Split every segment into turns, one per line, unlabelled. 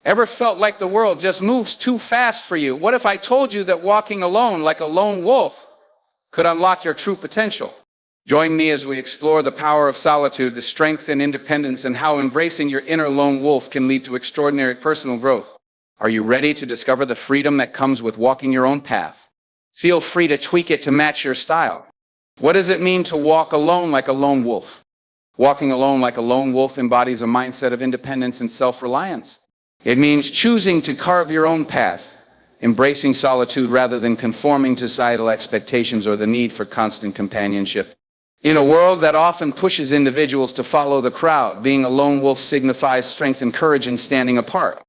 Ever felt like the world just moves too fast for you? What if I told you that walking alone like a lone wolf could unlock your true potential? Join me as we explore the power of solitude, the strength and independence, and how embracing your inner lone wolf can lead to extraordinary personal growth. Are you ready to discover the freedom that comes with walking your own path? Feel free to tweak it to match your style. What does it mean to walk alone like a lone wolf? Walking alone like a lone wolf embodies a mindset of independence and self-reliance. It means choosing to carve your own path, embracing solitude rather than conforming to societal expectations or the need for constant companionship. In a world that often pushes individuals to follow the crowd, being a lone wolf signifies strength and courage in standing apart.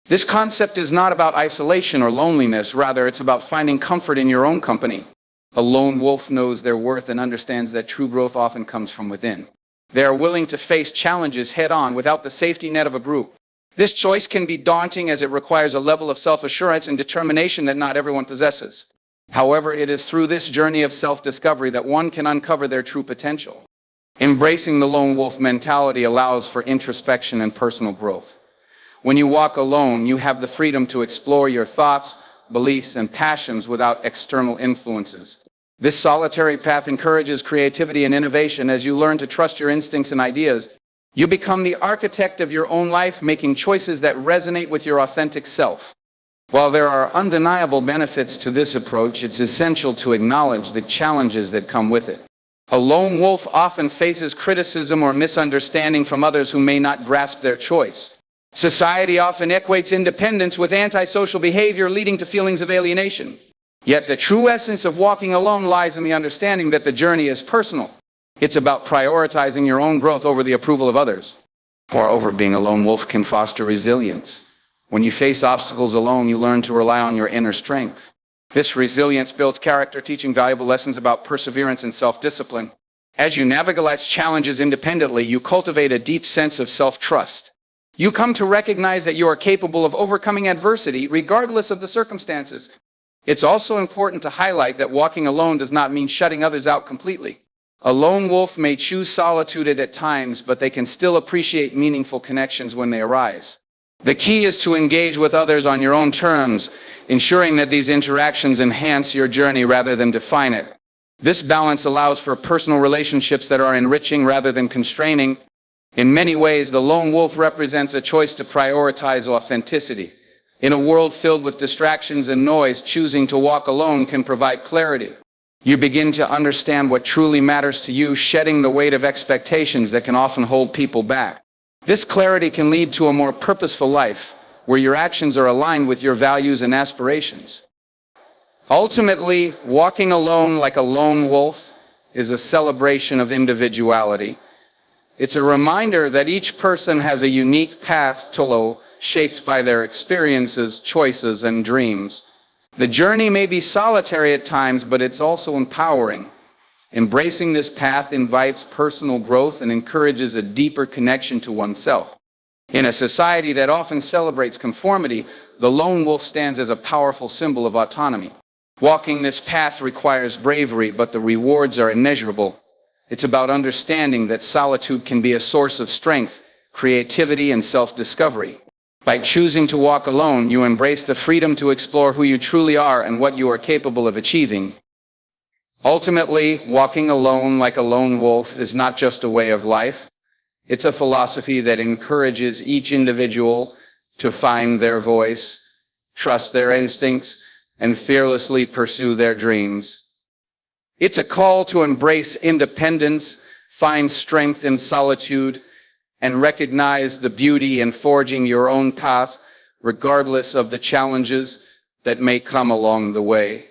This concept is not about isolation or loneliness, rather it's about finding comfort in your own company. A lone wolf knows their worth and understands that true growth often comes from within. They are willing to face challenges head-on without the safety net of a group. This choice can be daunting as it requires a level of self-assurance and determination that not everyone possesses. However, it is through this journey of self-discovery that one can uncover their true potential. Embracing the lone wolf mentality allows for introspection and personal growth. When you walk alone, you have the freedom to explore your thoughts, beliefs, and passions without external influences. This solitary path encourages creativity and innovation as you learn to trust your instincts and ideas. You become the architect of your own life, making choices that resonate with your authentic self. While there are undeniable benefits to this approach, it's essential to acknowledge the challenges that come with it. A lone wolf often faces criticism or misunderstanding from others who may not grasp their choice. Society often equates independence with antisocial behavior, leading to feelings of alienation. Yet the true essence of walking alone lies in the understanding that the journey is personal. It's about prioritizing your own growth over the approval of others. Moreover, being a lone wolf can foster resilience. When you face obstacles alone, you learn to rely on your inner strength. This resilience builds character, teaching valuable lessons about perseverance and self-discipline. As you navigate life's challenges independently, you cultivate a deep sense of self-trust. You come to recognize that you are capable of overcoming adversity, regardless of the circumstances. It's also important to highlight that walking alone does not mean shutting others out completely. A lone wolf may choose solitude at times, but they can still appreciate meaningful connections when they arise. The key is to engage with others on your own terms, ensuring that these interactions enhance your journey rather than define it. This balance allows for personal relationships that are enriching rather than constraining. In many ways, the lone wolf represents a choice to prioritize authenticity. In a world filled with distractions and noise, choosing to walk alone can provide clarity. You begin to understand what truly matters to you, shedding the weight of expectations that can often hold people back. This clarity can lead to a more purposeful life, where your actions are aligned with your values and aspirations. Ultimately, walking alone like a lone wolf is a celebration of individuality. It's a reminder that each person has a unique path to follow, shaped by their experiences, choices, and dreams. The journey may be solitary at times, but it's also empowering. Embracing this path invites personal growth and encourages a deeper connection to oneself. In a society that often celebrates conformity, the lone wolf stands as a powerful symbol of autonomy. Walking this path requires bravery, but the rewards are immeasurable. It's about understanding that solitude can be a source of strength, creativity, and self-discovery. By choosing to walk alone, you embrace the freedom to explore who you truly are and what you are capable of achieving. Ultimately, walking alone like a lone wolf is not just a way of life. It's a philosophy that encourages each individual to find their voice, trust their instincts, and fearlessly pursue their dreams. It's a call to embrace independence, find strength in solitude, and recognize the beauty in forging your own path, regardless of the challenges that may come along the way.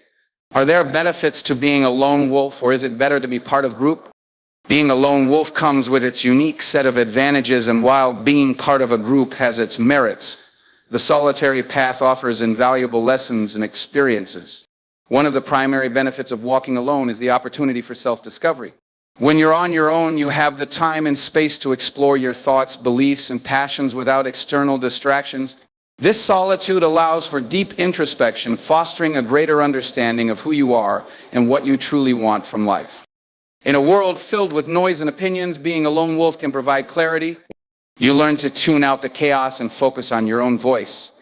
Are there benefits to being a lone wolf, or is it better to be part of a group? Being a lone wolf comes with its unique set of advantages, and while being part of a group has its merits, the solitary path offers invaluable lessons and experiences. One of the primary benefits of walking alone is the opportunity for self-discovery. When you're on your own, you have the time and space to explore your thoughts, beliefs, and passions without external distractions. This solitude allows for deep introspection, fostering a greater understanding of who you are and what you truly want from life. In a world filled with noise and opinions, being a lone wolf can provide clarity. You learn to tune out the chaos and focus on your own voice.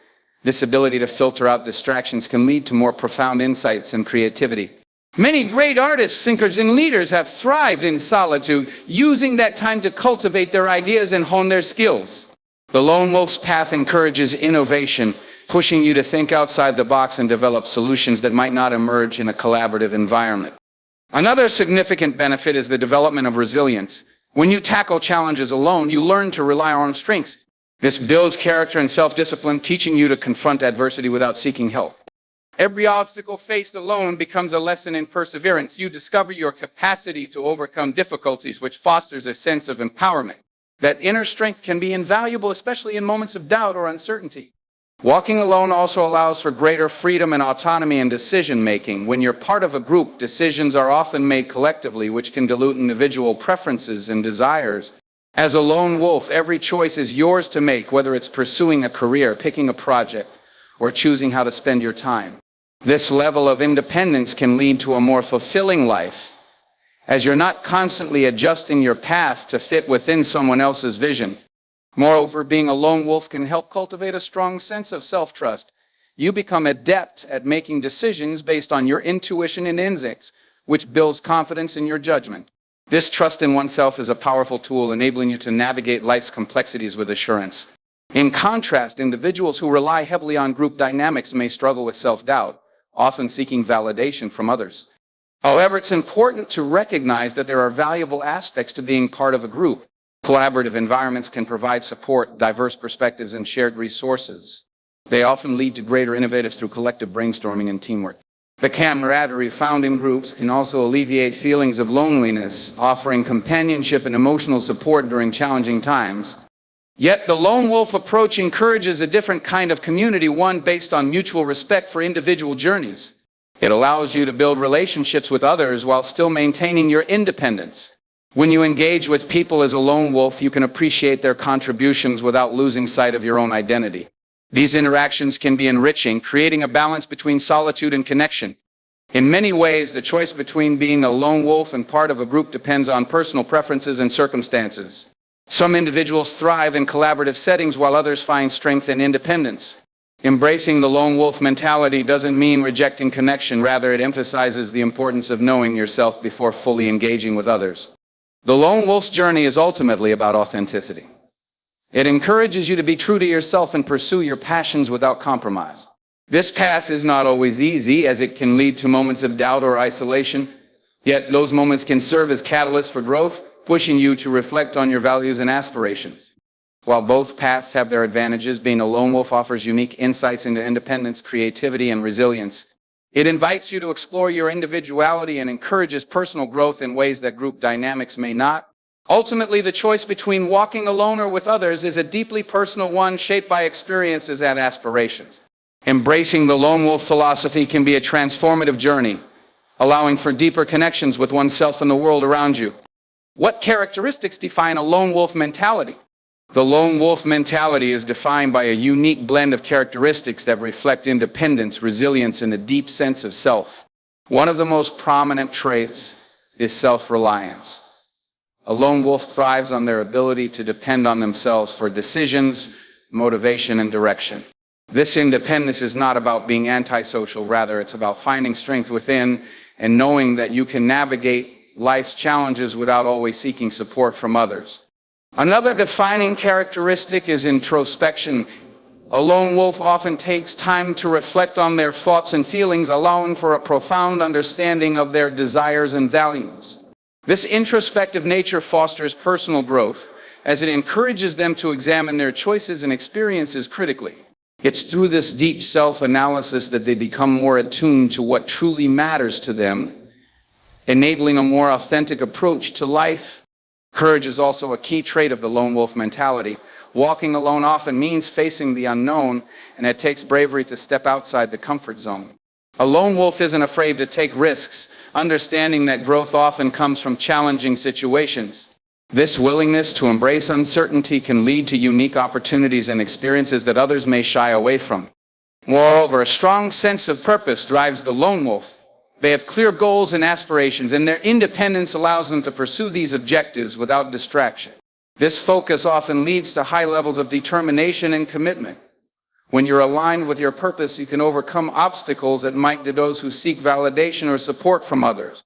This ability to filter out distractions can lead to more profound insights and creativity. Many great artists, thinkers, and leaders have thrived in solitude, using that time to cultivate their ideas and hone their skills. The lone wolf's path encourages innovation, pushing you to think outside the box and develop solutions that might not emerge in a collaborative environment. Another significant benefit is the development of resilience. When you tackle challenges alone, you learn to rely on strengths. This builds character and self-discipline, teaching you to confront adversity without seeking help. Every obstacle faced alone becomes a lesson in perseverance. You discover your capacity to overcome difficulties, which fosters a sense of empowerment. That inner strength can be invaluable, especially in moments of doubt or uncertainty. Walking alone also allows for greater freedom and autonomy in decision-making. When you're part of a group, decisions are often made collectively, which can dilute individual preferences and desires. As a lone wolf, every choice is yours to make, whether it's pursuing a career, picking a project, or choosing how to spend your time. This level of independence can lead to a more fulfilling life, as you're not constantly adjusting your path to fit within someone else's vision. Moreover, being a lone wolf can help cultivate a strong sense of self-trust. You become adept at making decisions based on your intuition and instincts, which builds confidence in your judgment. This trust in oneself is a powerful tool, enabling you to navigate life's complexities with assurance. In contrast, individuals who rely heavily on group dynamics may struggle with self-doubt, often seeking validation from others. However, it's important to recognize that there are valuable aspects to being part of a group. Collaborative environments can provide support, diverse perspectives, and shared resources. They often lead to greater innovatives through collective brainstorming and teamwork. The camaraderie found in groups can also alleviate feelings of loneliness, offering companionship and emotional support during challenging times. Yet the lone wolf approach encourages a different kind of community, one based on mutual respect for individual journeys. It allows you to build relationships with others while still maintaining your independence. When you engage with people as a lone wolf, you can appreciate their contributions without losing sight of your own identity. These interactions can be enriching, creating a balance between solitude and connection. In many ways, the choice between being a lone wolf and part of a group depends on personal preferences and circumstances. Some individuals thrive in collaborative settings while others find strength in independence. Embracing the lone wolf mentality doesn't mean rejecting connection. Rather, it emphasizes the importance of knowing yourself before fully engaging with others. The lone wolf's journey is ultimately about authenticity. It encourages you to be true to yourself and pursue your passions without compromise. This path is not always easy, as it can lead to moments of doubt or isolation. Yet those moments can serve as catalysts for growth, pushing you to reflect on your values and aspirations. While both paths have their advantages, being a lone wolf offers unique insights into independence, creativity, and resilience. It invites you to explore your individuality and encourages personal growth in ways that group dynamics may not. Ultimately, the choice between walking alone or with others is a deeply personal one, shaped by experiences and aspirations. Embracing the lone wolf philosophy can be a transformative journey, allowing for deeper connections with oneself and the world around you. What characteristics define a lone wolf mentality? The lone wolf mentality is defined by a unique blend of characteristics that reflect independence, resilience, and a deep sense of self. One of the most prominent traits is self-reliance. A lone wolf thrives on their ability to depend on themselves for decisions, motivation, and direction. This independence is not about being antisocial. Rather, it's about finding strength within and knowing that you can navigate life's challenges without always seeking support from others. Another defining characteristic is introspection. A lone wolf often takes time to reflect on their thoughts and feelings, allowing for a profound understanding of their desires and values. This introspective nature fosters personal growth, as it encourages them to examine their choices and experiences critically. It's through this deep self-analysis that they become more attuned to what truly matters to them, enabling a more authentic approach to life. Courage is also a key trait of the lone wolf mentality. Walking alone often means facing the unknown, and it takes bravery to step outside the comfort zone. A lone wolf isn't afraid to take risks, understanding that growth often comes from challenging situations. This willingness to embrace uncertainty can lead to unique opportunities and experiences that others may shy away from. Moreover, a strong sense of purpose drives the lone wolf. They have clear goals and aspirations, and their independence allows them to pursue these objectives without distraction. This focus often leads to high levels of determination and commitment. When you're aligned with your purpose, you can overcome obstacles that might to those who seek validation or support from others.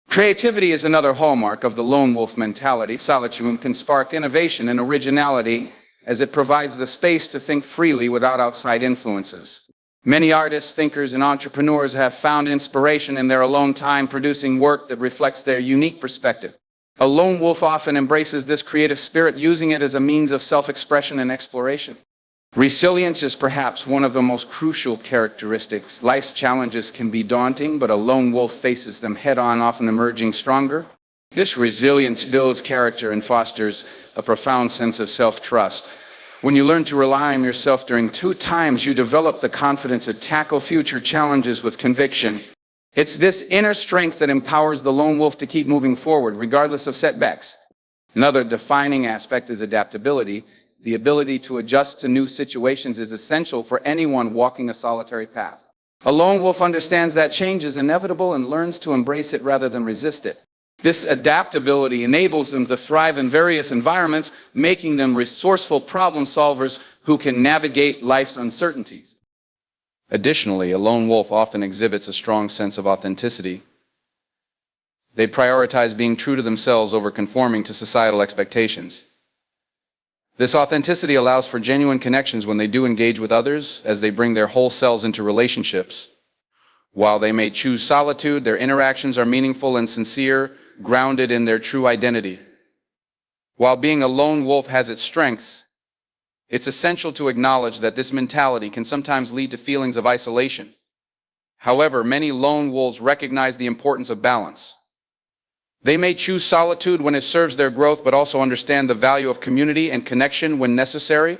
Creativity is another hallmark of the lone wolf mentality. Solitude can spark innovation and originality as it provides the space to think freely without outside influences. Many artists, thinkers, and entrepreneurs have found inspiration in their alone time producing work that reflects their unique perspective. A lone wolf often embraces this creative spirit, using it as a means of self-expression and exploration. Resilience is perhaps one of the most crucial characteristics. Life's challenges can be daunting, but a lone wolf faces them head-on, often emerging stronger. This resilience builds character and fosters a profound sense of self-trust. When you learn to rely on yourself during tough times, you develop the confidence to tackle future challenges with conviction. It's this inner strength that empowers the lone wolf to keep moving forward, regardless of setbacks. Another defining aspect is adaptability. The ability to adjust to new situations is essential for anyone walking a solitary path. A lone wolf understands that change is inevitable and learns to embrace it rather than resist it. This adaptability enables them to thrive in various environments, making them resourceful problem solvers who can navigate life's uncertainties. Additionally, a lone wolf often exhibits a strong sense of authenticity. They prioritize being true to themselves over conforming to societal expectations. This authenticity allows for genuine connections when they do engage with others, as they bring their whole selves into relationships. While they may choose solitude, their interactions are meaningful and sincere, grounded in their true identity. While being a lone wolf has its strengths, it's essential to acknowledge that this mentality can sometimes lead to feelings of isolation. However, many lone wolves recognize the importance of balance. They may choose solitude when it serves their growth, but also understand the value of community and connection when necessary.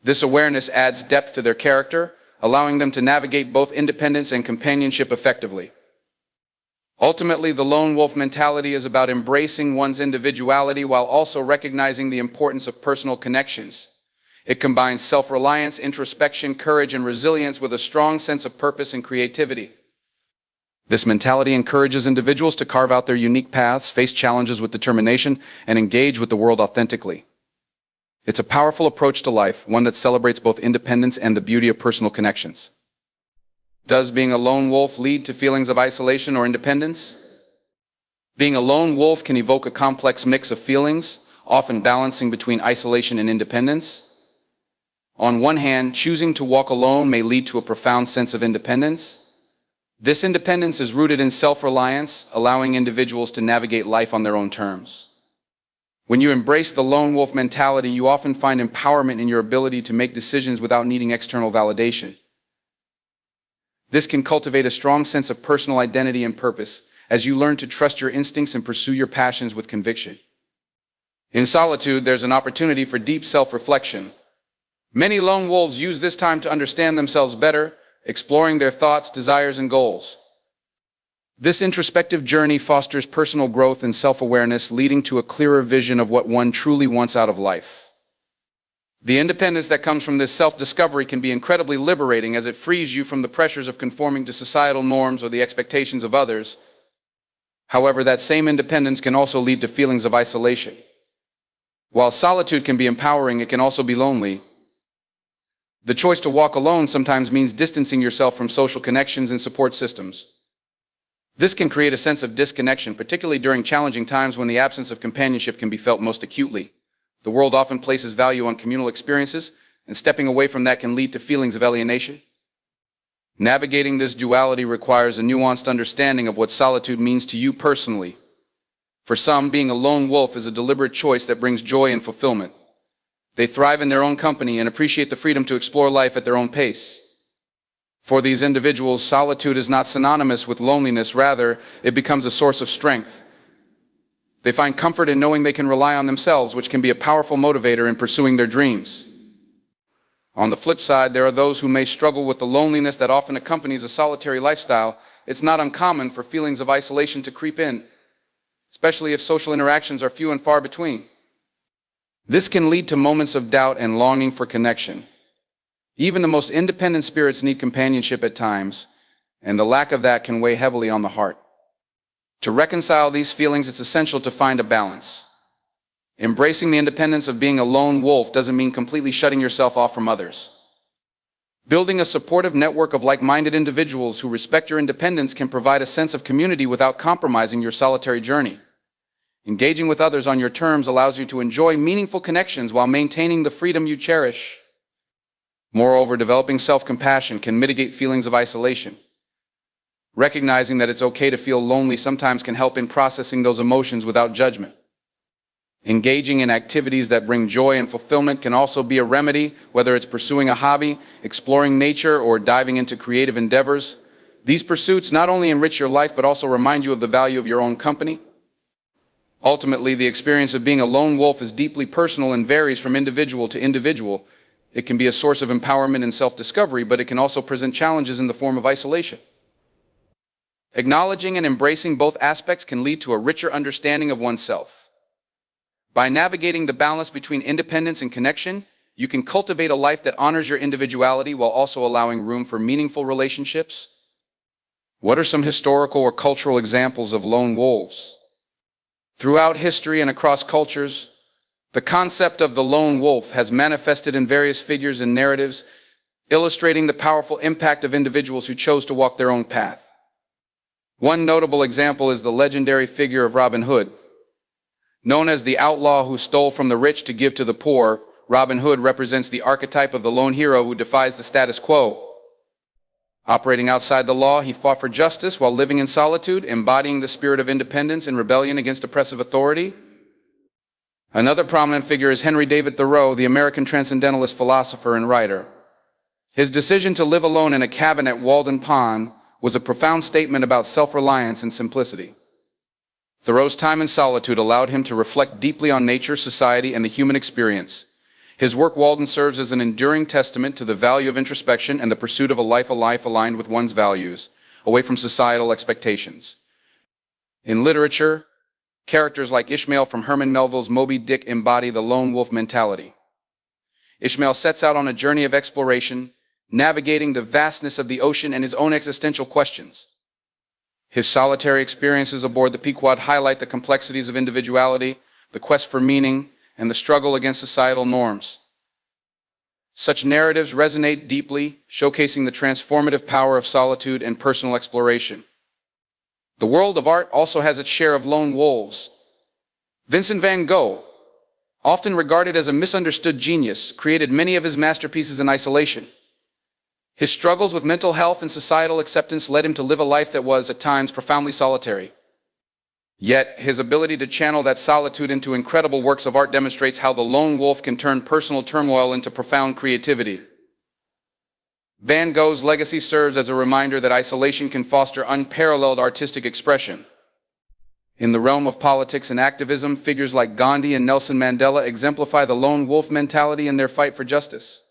This awareness adds depth to their character, allowing them to navigate both independence and companionship effectively. Ultimately, the lone wolf mentality is about embracing one's individuality while also recognizing the importance of personal connections. It combines self-reliance, introspection, courage, and resilience with a strong sense of purpose and creativity. This mentality encourages individuals to carve out their unique paths, face challenges with determination, and engage with the world authentically. It's a powerful approach to life, one that celebrates both independence and the beauty of personal connections. Does being a lone wolf lead to feelings of isolation or independence? Being a lone wolf can evoke a complex mix of feelings, often balancing between isolation and independence. On one hand, choosing to walk alone may lead to a profound sense of independence. This independence is rooted in self-reliance, allowing individuals to navigate life on their own terms. When you embrace the lone wolf mentality, you often find empowerment in your ability to make decisions without needing external validation. This can cultivate a strong sense of personal identity and purpose, as you learn to trust your instincts and pursue your passions with conviction. In solitude, there's an opportunity for deep self-reflection. Many lone wolves use this time to understand themselves better, exploring their thoughts, desires, and goals. This introspective journey fosters personal growth and self-awareness, leading to a clearer vision of what one truly wants out of life. The independence that comes from this self-discovery can be incredibly liberating, as it frees you from the pressures of conforming to societal norms or the expectations of others. However, that same independence can also lead to feelings of isolation. While solitude can be empowering, it can also be lonely. The choice to walk alone sometimes means distancing yourself from social connections and support systems. This can create a sense of disconnection, particularly during challenging times when the absence of companionship can be felt most acutely. The world often places value on communal experiences, and stepping away from that can lead to feelings of alienation. Navigating this duality requires a nuanced understanding of what solitude means to you personally. For some, being a lone wolf is a deliberate choice that brings joy and fulfillment. They thrive in their own company and appreciate the freedom to explore life at their own pace. For these individuals, solitude is not synonymous with loneliness. Rather, it becomes a source of strength. They find comfort in knowing they can rely on themselves, which can be a powerful motivator in pursuing their dreams. On the flip side, there are those who may struggle with the loneliness that often accompanies a solitary lifestyle. It's not uncommon for feelings of isolation to creep in, especially if social interactions are few and far between. This can lead to moments of doubt and longing for connection. Even the most independent spirits need companionship at times, and the lack of that can weigh heavily on the heart. To reconcile these feelings, it's essential to find a balance. Embracing the independence of being a lone wolf doesn't mean completely shutting yourself off from others. Building a supportive network of like-minded individuals who respect your independence can provide a sense of community without compromising your solitary journey. Engaging with others on your terms allows you to enjoy meaningful connections while maintaining the freedom you cherish. Moreover, developing self-compassion can mitigate feelings of isolation. Recognizing that it's okay to feel lonely sometimes can help in processing those emotions without judgment. Engaging in activities that bring joy and fulfillment can also be a remedy, whether it's pursuing a hobby, exploring nature, or diving into creative endeavors. These pursuits not only enrich your life but also remind you of the value of your own company. Ultimately, the experience of being a lone wolf is deeply personal and varies from individual to individual. It can be a source of empowerment and self-discovery, but it can also present challenges in the form of isolation. Acknowledging and embracing both aspects can lead to a richer understanding of oneself. By navigating the balance between independence and connection, you can cultivate a life that honors your individuality while also allowing room for meaningful relationships. What are some historical or cultural examples of lone wolves? Throughout history and across cultures, the concept of the lone wolf has manifested in various figures and narratives, illustrating the powerful impact of individuals who chose to walk their own path. One notable example is the legendary figure of Robin Hood. Known as the outlaw who stole from the rich to give to the poor, Robin Hood represents the archetype of the lone hero who defies the status quo. Operating outside the law, he fought for justice while living in solitude, embodying the spirit of independence and rebellion against oppressive authority. Another prominent figure is Henry David Thoreau, the American transcendentalist philosopher and writer. His decision to live alone in a cabin at Walden Pond was a profound statement about self-reliance and simplicity. Thoreau's time in solitude allowed him to reflect deeply on nature, society, and the human experience. His work Walden serves as an enduring testament to the value of introspection and the pursuit of a life aligned with one's values, away from societal expectations. In literature, characters like Ishmael from Herman Melville's Moby Dick embody the lone wolf mentality. Ishmael sets out on a journey of exploration, navigating the vastness of the ocean and his own existential questions. His solitary experiences aboard the Pequod highlight the complexities of individuality, the quest for meaning, and the struggle against societal norms. Such narratives resonate deeply, showcasing the transformative power of solitude and personal exploration. The world of art also has its share of lone wolves. Vincent van Gogh, often regarded as a misunderstood genius, created many of his masterpieces in isolation. His struggles with mental health and societal acceptance led him to live a life that was, at times, profoundly solitary. Yet, his ability to channel that solitude into incredible works of art demonstrates how the lone wolf can turn personal turmoil into profound creativity. Van Gogh's legacy serves as a reminder that isolation can foster unparalleled artistic expression. In the realm of politics and activism, figures like Gandhi and Nelson Mandela exemplify the lone wolf mentality in their fight for justice.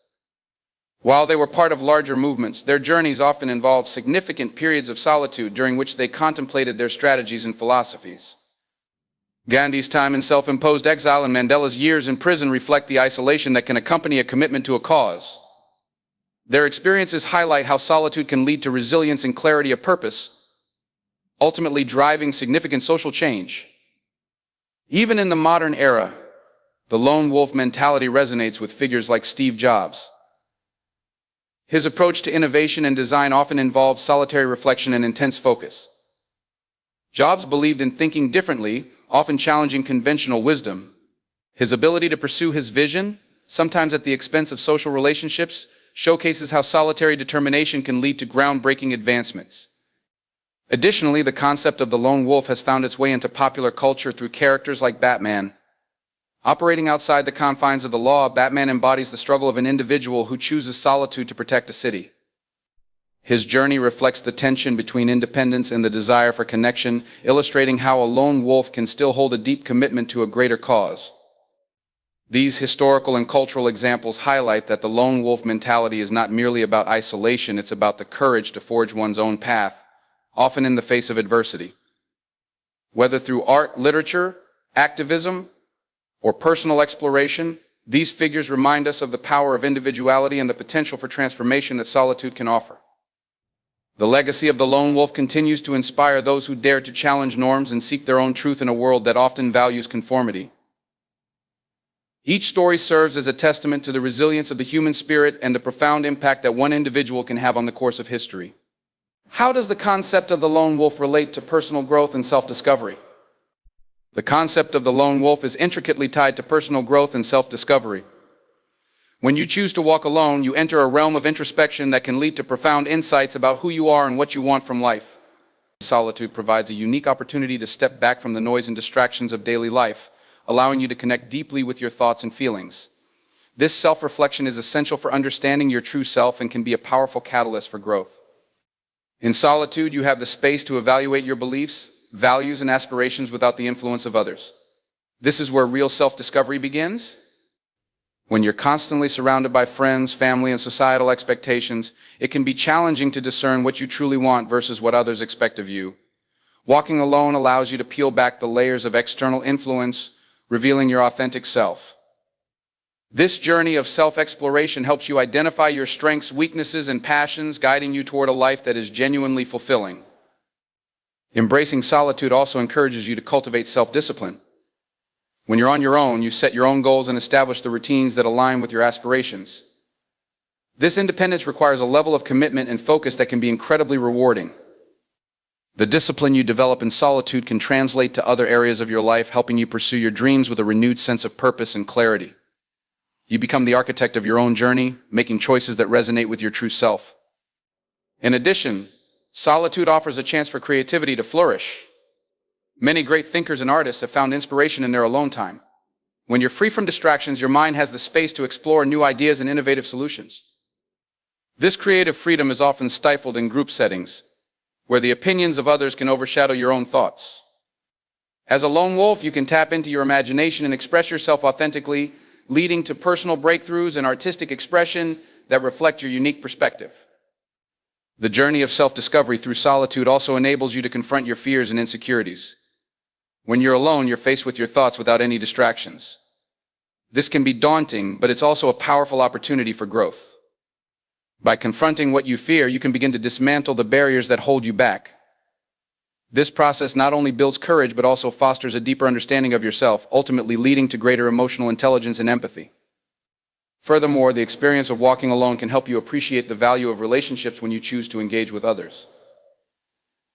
While they were part of larger movements, their journeys often involved significant periods of solitude during which they contemplated their strategies and philosophies. Gandhi's time in self-imposed exile and Mandela's years in prison reflect the isolation that can accompany a commitment to a cause. Their experiences highlight how solitude can lead to resilience and clarity of purpose, ultimately driving significant social change. Even in the modern era, the lone wolf mentality resonates with figures like Steve Jobs. His approach to innovation and design often involved solitary reflection and intense focus. Jobs believed in thinking differently, often challenging conventional wisdom. His ability to pursue his vision, sometimes at the expense of social relationships, showcases how solitary determination can lead to groundbreaking advancements. Additionally, the concept of the lone wolf has found its way into popular culture through characters like Batman. Operating outside the confines of the law, Batman embodies the struggle of an individual who chooses solitude to protect a city. His journey reflects the tension between independence and the desire for connection, illustrating how a lone wolf can still hold a deep commitment to a greater cause. These historical and cultural examples highlight that the lone wolf mentality is not merely about isolation, it's about the courage to forge one's own path, often in the face of adversity. Whether through art, literature, activism, or personal exploration, these figures remind us of the power of individuality and the potential for transformation that solitude can offer. The legacy of the lone wolf continues to inspire those who dare to challenge norms and seek their own truth in a world that often values conformity. Each story serves as a testament to the resilience of the human spirit and the profound impact that one individual can have on the course of history. How does the concept of the lone wolf relate to personal growth and self-discovery? The concept of the lone wolf is intricately tied to personal growth and self-discovery. When you choose to walk alone, you enter a realm of introspection that can lead to profound insights about who you are and what you want from life. Solitude provides a unique opportunity to step back from the noise and distractions of daily life, allowing you to connect deeply with your thoughts and feelings. This self-reflection is essential for understanding your true self and can be a powerful catalyst for growth. In solitude, you have the space to evaluate your beliefs, values, and aspirations without the influence of others. This is where real self-discovery begins. When you're constantly surrounded by friends, family, and societal expectations, it can be challenging to discern what you truly want versus what others expect of you. Walking alone allows you to peel back the layers of external influence, revealing your authentic self. This journey of self-exploration helps you identify your strengths, weaknesses, and passions, guiding you toward a life that is genuinely fulfilling. Embracing solitude also encourages you to cultivate self-discipline. When you're on your own, you set your own goals and establish the routines that align with your aspirations. This independence requires a level of commitment and focus that can be incredibly rewarding. The discipline you develop in solitude can translate to other areas of your life, helping you pursue your dreams with a renewed sense of purpose and clarity. You become the architect of your own journey, making choices that resonate with your true self. In addition, solitude offers a chance for creativity to flourish. Many great thinkers and artists have found inspiration in their alone time. When you're free from distractions, your mind has the space to explore new ideas and innovative solutions. This creative freedom is often stifled in group settings, where the opinions of others can overshadow your own thoughts. As a lone wolf, you can tap into your imagination and express yourself authentically, leading to personal breakthroughs and artistic expression that reflect your unique perspective. The journey of self-discovery through solitude also enables you to confront your fears and insecurities. When you're alone, you're faced with your thoughts without any distractions. This can be daunting, but it's also a powerful opportunity for growth. By confronting what you fear, you can begin to dismantle the barriers that hold you back. This process not only builds courage, but also fosters a deeper understanding of yourself, ultimately leading to greater emotional intelligence and empathy. Furthermore, the experience of walking alone can help you appreciate the value of relationships when you choose to engage with others.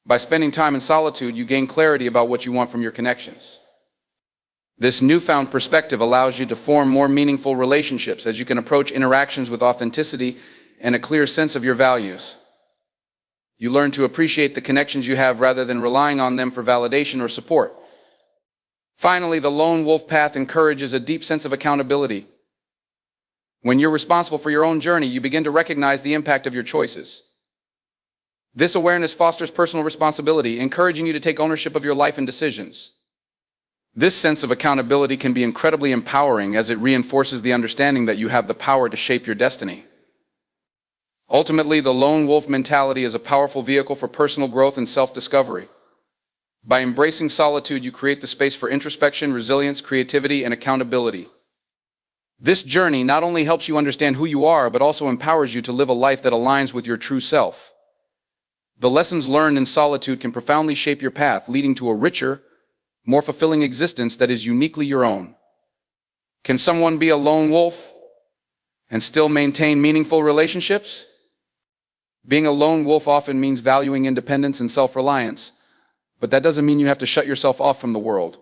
By spending time in solitude, you gain clarity about what you want from your connections. This newfound perspective allows you to form more meaningful relationships as you can approach interactions with authenticity and a clear sense of your values. You learn to appreciate the connections you have rather than relying on them for validation or support. Finally, the lone wolf path encourages a deep sense of accountability. When you're responsible for your own journey, you begin to recognize the impact of your choices. This awareness fosters personal responsibility, encouraging you to take ownership of your life and decisions. This sense of accountability can be incredibly empowering as it reinforces the understanding that you have the power to shape your destiny. Ultimately, the lone wolf mentality is a powerful vehicle for personal growth and self-discovery. By embracing solitude, you create the space for introspection, resilience, creativity, and accountability. This journey not only helps you understand who you are, but also empowers you to live a life that aligns with your true self. The lessons learned in solitude can profoundly shape your path, leading to a richer, more fulfilling existence that is uniquely your own. Can someone be a lone wolf and still maintain meaningful relationships? Being a lone wolf often means valuing independence and self-reliance, but that doesn't mean you have to shut yourself off from the world.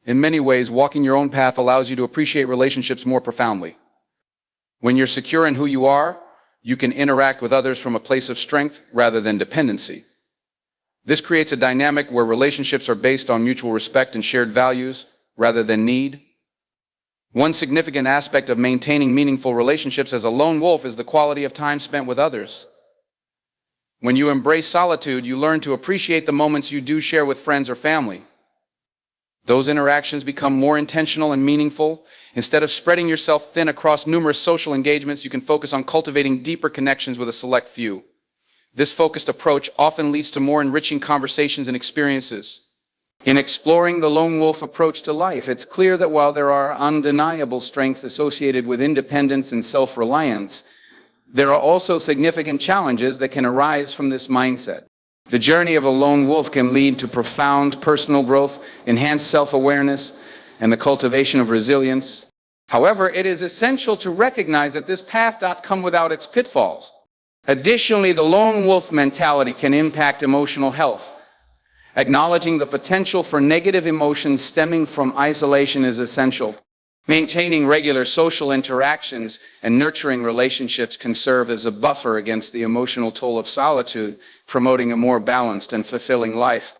In many ways, walking your own path allows you to appreciate relationships more profoundly. When you're secure in who you are, you can interact with others from a place of strength rather than dependency. This creates a dynamic where relationships are based on mutual respect and shared values rather than need. One significant aspect of maintaining meaningful relationships as a lone wolf is the quality of time spent with others. When you embrace solitude, you learn to appreciate the moments you do share with friends or family. Those interactions become more intentional and meaningful. Instead of spreading yourself thin across numerous social engagements, you can focus on cultivating deeper connections with a select few. This focused approach often leads to more enriching conversations and experiences. In exploring the lone wolf approach to life, it's clear that while there are undeniable strengths associated with independence and self-reliance, there are also significant challenges that can arise from this mindset. The journey of a lone wolf can lead to profound personal growth, enhanced self-awareness, and the cultivation of resilience. However, it is essential to recognize that this path does not come without its pitfalls. Additionally, the lone wolf mentality can impact emotional health. Acknowledging the potential for negative emotions stemming from isolation is essential. Maintaining regular social interactions and nurturing relationships can serve as a buffer against the emotional toll of solitude, promoting a more balanced and fulfilling life.